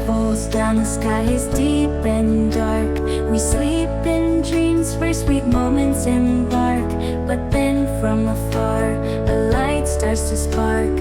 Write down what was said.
falls down, the sky is deep and dark. We sleep in dreams where sweet moments embark. But then from afar, a light starts to spark.